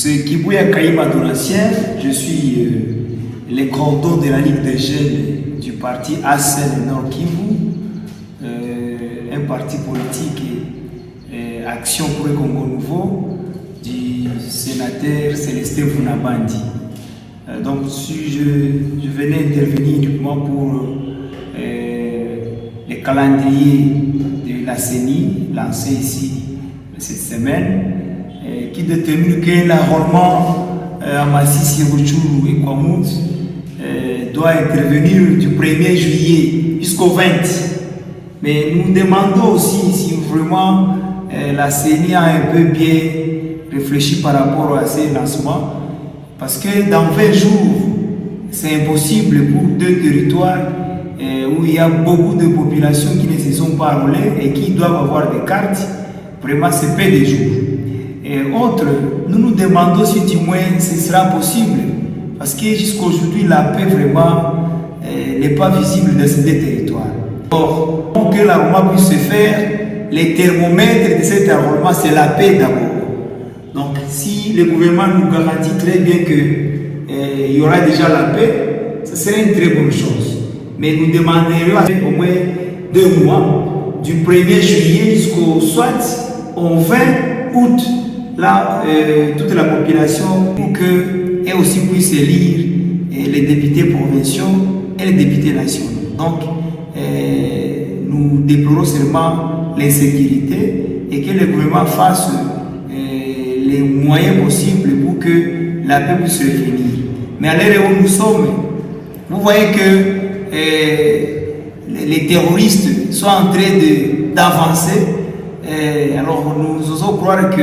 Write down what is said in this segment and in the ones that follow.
C'est Kibuya Kaïma Donatien, je suis le cordon de la Ligue des jeunes du parti ACN Nord Kivu, un parti politique Action pour le Congo Nouveau du sénateur Célestin Funabandi. Donc je venais intervenir uniquement pour le calendrier de la CENI lancé ici cette semaine, qui détermine que l'enrôlement à Masisi, Ruchuru et Kwamut doit intervenir du 1er juillet jusqu'au 20. Mais nous demandons aussi si vraiment la CENI a un peu bien réfléchi par rapport à ces lancements, parce que dans 20 jours, c'est impossible pour deux territoires où il y a beaucoup de populations qui ne se sont pas enrôlées et qui doivent avoir des cartes. Vraiment, c'est peu de jours. Et autre, nous nous demandons si du moins ce sera possible, parce que jusqu'à aujourd'hui, la paix vraiment n'est pas visible dans ces deux territoires. Or, pour que l'enrôlement puisse se faire, les thermomètres de cet enrôlement, c'est la paix d'abord. Donc, si le gouvernement nous garantit très bien qu'il y aura déjà la paix, ce serait une très bonne chose. Mais nous demanderions au moins 2 mois, du 1er juillet jusqu'au soit au 20 août, là, toute la population, pour qu'elle aussi puisse élire les députés provinciaux et les députés nationaux. Donc, nous déplorons seulement l'insécurité et que le gouvernement fasse les moyens possibles pour que la paix puisse revenir. Mais à l'heure où nous sommes, vous voyez que les terroristes sont en train d'avancer. Alors nous osons croire que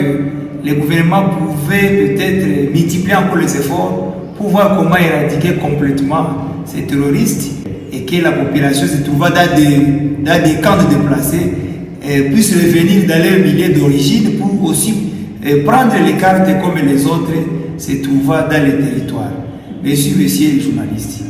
le gouvernement pouvait peut-être multiplier encore les efforts pour voir comment éradiquer complètement ces terroristes et que la population se trouve dans des camps de déplacés puisse revenir dans leur milieu d'origine pour aussi prendre les cartes comme les autres se trouvent dans les territoires. Merci, messieurs les journalistes.